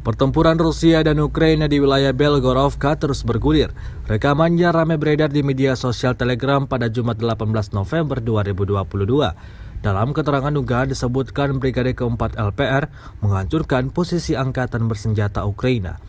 Pertempuran Rusia dan Ukraina di wilayah Belgorovka terus bergulir. Rekamannya ramai beredar di media sosial Telegram pada Jumat 18 November 2022. Dalam keterangan unggahan disebutkan Brigade keempat LPR menghancurkan posisi angkatan bersenjata Ukraina.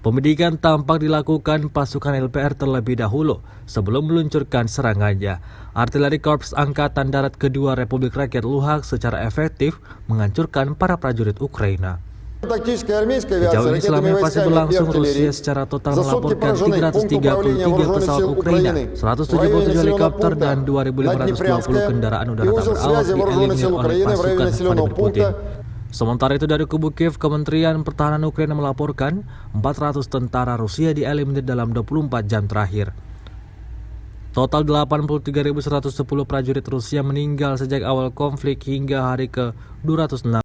Pembidikan tampak dilakukan pasukan LPR terlebih dahulu sebelum meluncurkan serangannya. Artileri Korps Angkatan Darat Kedua Republik Rakyat Luhansk secara efektif menghancurkan para prajurit Ukraina. Sejauh ini selama invasi berlangsung, Rusia secara total melaporkan 333 pesawat Ukraina, 177 helikopter, dan 2.520 kendaraan udara tak berawak dieliminir oleh pasukan Vladimir Putin. Sementara itu dari kubu Kiev, Kementerian Pertahanan Ukraina melaporkan 400 tentara Rusia dieliminir dalam 24 jam terakhir. Total 83.110 prajurit Rusia meninggal sejak awal konflik hingga hari ke-206.